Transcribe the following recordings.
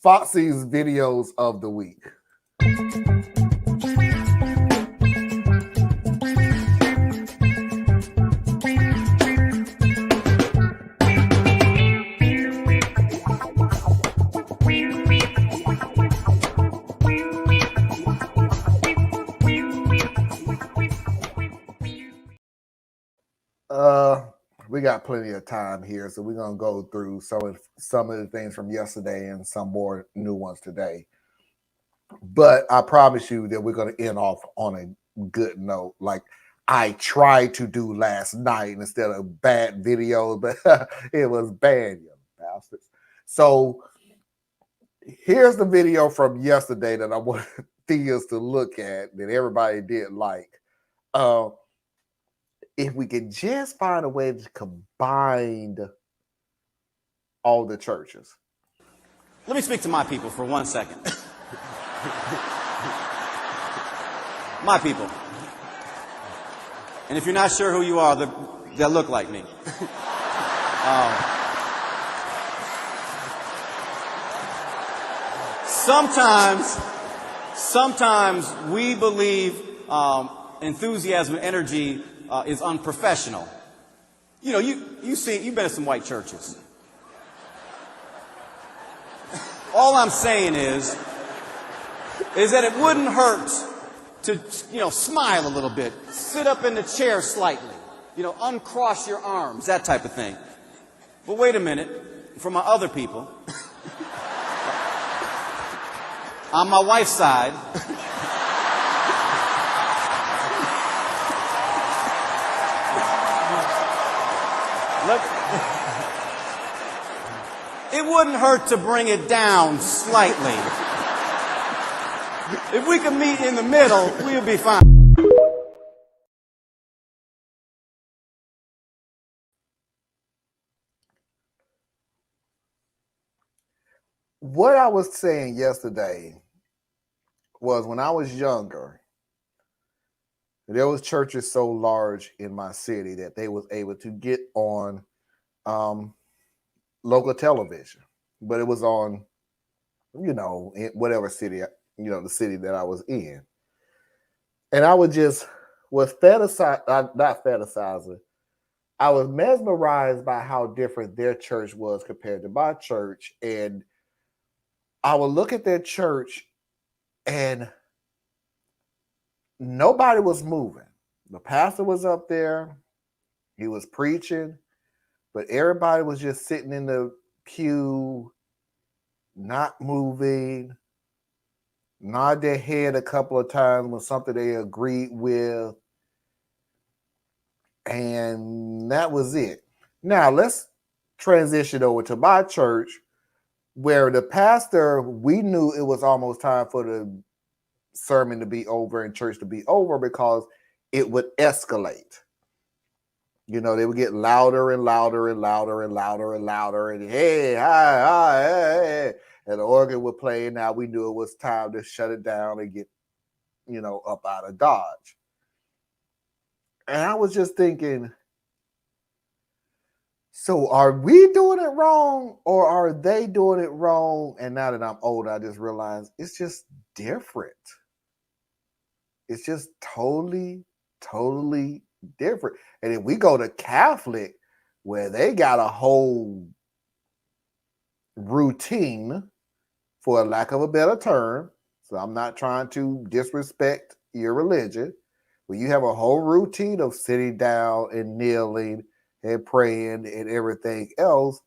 Foxy's videos of the week. We got plenty of time here, so we're gonna go through some of the things from yesterday and some more new ones today. But I promise you that we're gonna end off on a good note, like I tried to do last night instead of bad videos, but it was bad, you bastards. So here's the video from yesterday that I want Theas to look at that everybody did like. If we could just find a way to combine all the churches. Let me speak to my people for 1 second. My people. And if you're not sure who you are, that look like me. Sometimes we believe enthusiasm and energy is unprofessional. You know, you've been to some white churches. All I'm saying is that it wouldn't hurt to, smile a little bit, sit up in the chair slightly, uncross your arms, that type of thing. But wait a minute, for my other people, on my wife's side, look, it wouldn't hurt to bring it down slightly. If we could meet in the middle, we would be fine. What I was saying yesterday was when I was younger, there was churches so large in my city that they was able to get on local television, but it was on, in whatever city, the city that I was in. And I was not fantasizing. I was mesmerized by how different their church was compared to my church. And I would look at their church and nobody was moving. The pastor was up there. He was preaching, but everybody was just sitting in the pew, not moving, nod their head a couple of times when something they agreed with. And that was it. Now let's transition over to my church, where the pastor, we knew it was almost time for the sermon to be over and church to be over because it would escalate. They would get louder and louder and louder and louder and louder. And hey, hi, hey. And the organ would play. And now we knew it was time to shut it down and get, up out of Dodge. And I was just thinking, so are we doing it wrong or are they doing it wrong? And now that I'm older, I just realized it's just different. It's just totally, totally different. And if we go to Catholic, where they got a whole routine, for lack of a better term, so I'm not trying to disrespect your religion, but you have a whole routine of sitting down and kneeling and praying and everything else.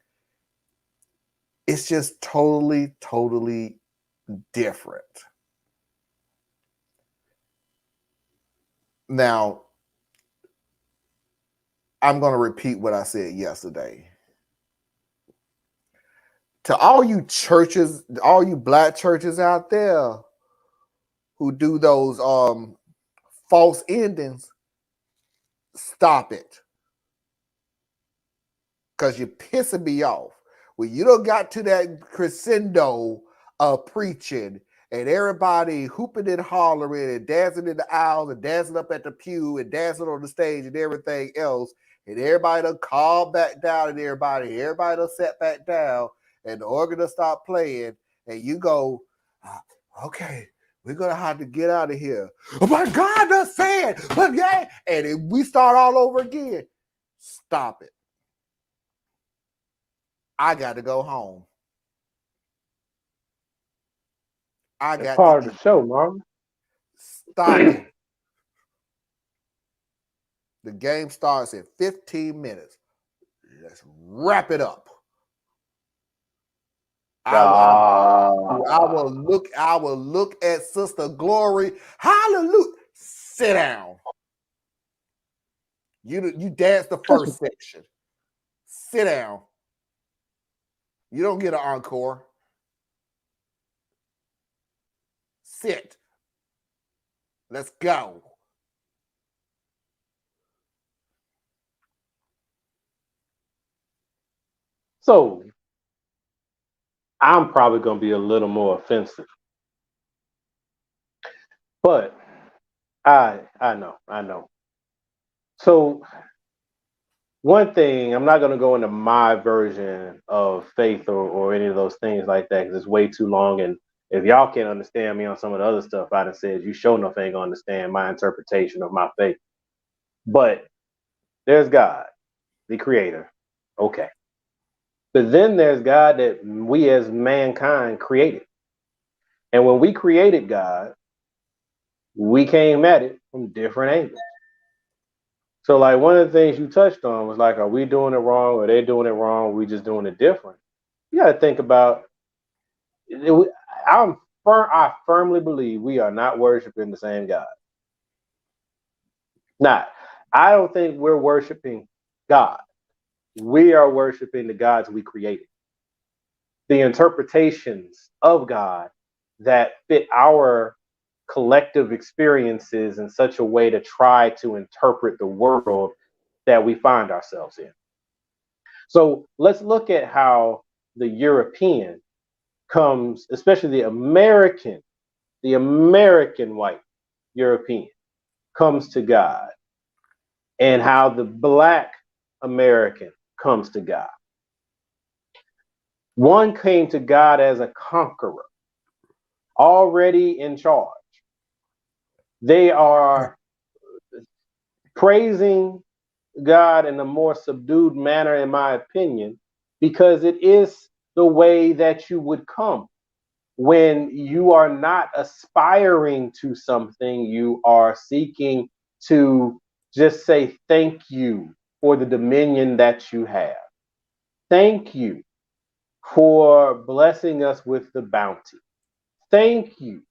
It's just totally, totally different. Now, I'm going to repeat what I said yesterday. To all you churches, all you black churches out there who do those false endings, stop it. Because you're pissing me off. When you don't got to that crescendo of preaching and everybody hooping and hollering and dancing in the aisles and dancing up at the pew and dancing on the stage and everything else, and everybody done calm back down and everybody done sat back down and the organ done stop playing and you go, okay, we're gonna have to get out of here. Oh my God, that's sad. But yeah, and if we start all over again, stop it. I got to go home. I got part to of the show, Marvin. stop it. The game starts in 15 minutes. Let's wrap it up. I will look at Sister Glory. Hallelujah. Sit down. You dance the first section. Sit down. You don't get an encore. Sit. Let's go. So I'm probably going to be a little more offensive, but I know. So one thing, I'm not going to go into my version of faith or any of those things like that because it's way too long. And if y'all can't understand me on some of the other stuff I done said, you sure enough ain't going to understand my interpretation of my faith. But there's God, the creator. Okay. But then there's God that we as mankind created. And when we created God, we came at it from different angles. So, like, one of the things you touched on was like, are we doing it wrong? Are they doing it wrong? Are we just doing it different? You got to think about it. I firmly believe we are not worshiping the same God. Not. I don't think we're worshiping God. We are worshiping the gods we created. The interpretations of God that fit our collective experiences in such a way to try to interpret the world that we find ourselves in. So let's look at how the European comes, especially the American white European comes to God, and how the Black American comes to God. One came to God as a conqueror, already in charge. They are praising God in a more subdued manner, in my opinion, because it is the way that you would come when you are not aspiring to something. You are seeking to just say thank you for the dominion that you have. Thank you for blessing us with the bounty. Thank you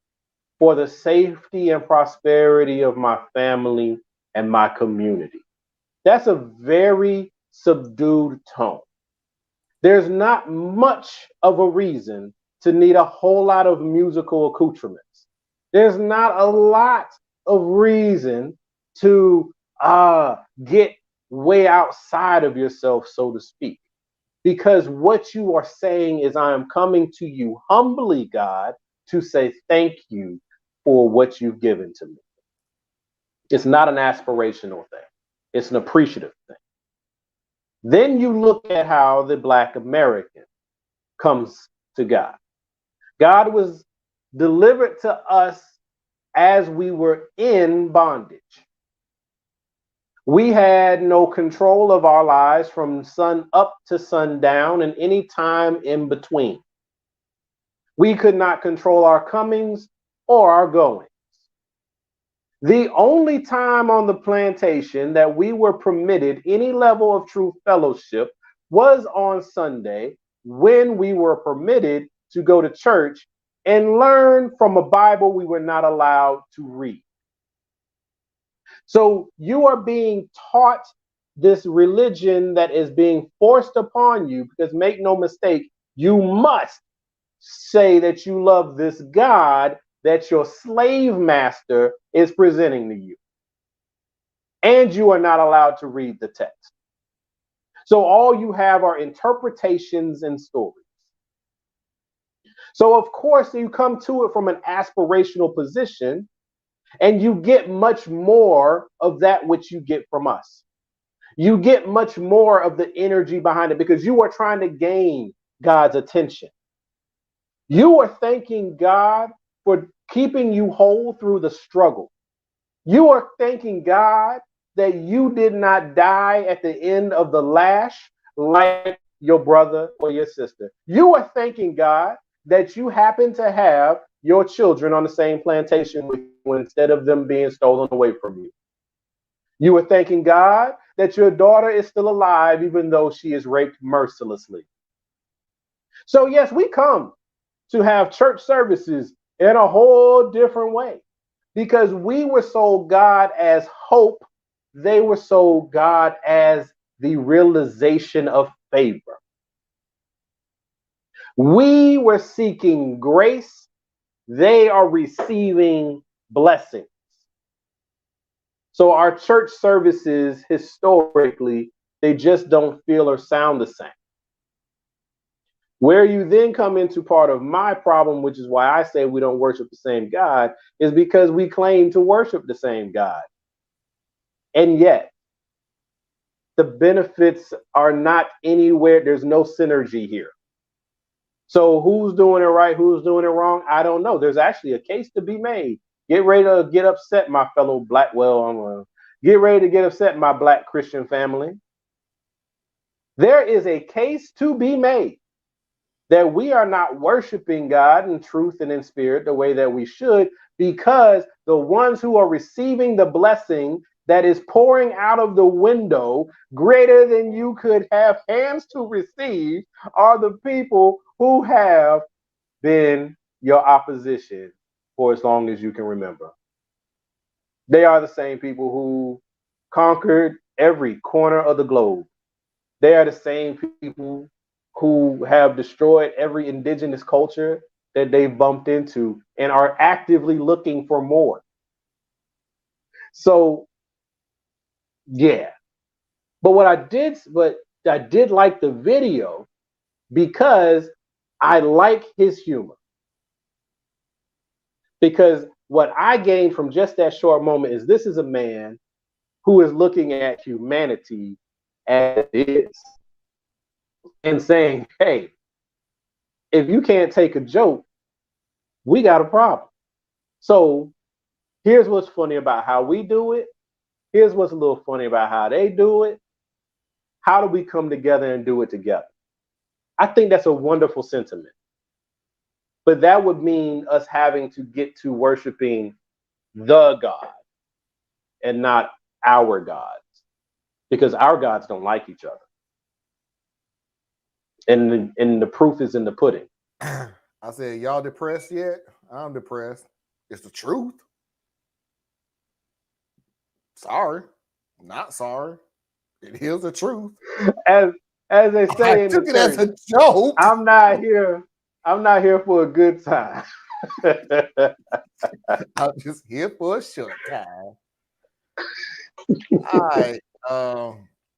for the safety and prosperity of my family and my community. That's a very subdued tone. There's not much of a reason to need a whole lot of musical accoutrements. There's not a lot of reason to get way outside of yourself, so to speak. Because what you are saying is, I am coming to you humbly, God, to say thank you for what you've given to me. It's not an aspirational thing. It's an appreciative thing. Then you look at how the Black American comes to God. God was delivered to us as we were in bondage. We had no control of our lives from sun up to sundown and any time in between. We could not control our comings or our goings. The only time on the plantation that we were permitted any level of true fellowship was on Sunday, when we were permitted to go to church and learn from a Bible we were not allowed to read. So you are being taught this religion that is being forced upon you, because make no mistake, you must say that you love this God that your slave master is presenting to you. And you are not allowed to read the text. So all you have are interpretations and stories. So of course you come to it from an aspirational position, and you get much more of that which you get from us. You get much more of the energy behind it, because you are trying to gain God's attention. You are thanking God for keeping you whole through the struggle. You are thanking God that you did not die at the end of the lash like your brother or your sister. You are thanking God that you happen to have your children on the same plantation with you instead of them being stolen away from you. You are thanking God that your daughter is still alive even though she is raped mercilessly. So yes, we come to have church services in a whole different way because we were sold God as hope. They were sold God as the realization of favor. We were seeking grace. They are receiving blessings. So our church services, historically, they just don't feel or sound the same. Where you then come into part of my problem, which is why I say we don't worship the same God, is because we claim to worship the same God. And yet, the benefits are not anywhere. There's no synergy here. So who's doing it right? Who's doing it wrong? I don't know. There's actually a case to be made. Get ready to get upset, my fellow black, get ready to get upset, my black Christian family. There is a case to be made that we are not worshiping God in truth and in spirit the way that we should, because the ones who are receiving the blessing that is pouring out of the window greater than you could have hands to receive are the people who have been your opposition for as long as you can remember. They are the same people who conquered every corner of the globe. They are the same people who have destroyed every indigenous culture that they've bumped into and are actively looking for more. So, yeah. But I did like the video because I like his humor. Because what I gained from just that short moment is this is a man who is looking at humanity as it is and saying, hey, if you can't take a joke, we got a problem. So here's what's funny about how we do it. Here's what's a little funny about how they do it. How do we come together and do it together? I think that's a wonderful sentiment. But that would mean us having to get to worshiping the God and not our gods, because our gods don't like each other. And the proof is in the pudding. I said, y'all depressed yet? I'm depressed. It's the truth. Sorry. Not sorry. It is the truth. As they say I in took the it as church, a joke. I'm not here for a good time. I'm just here for a short time. All right.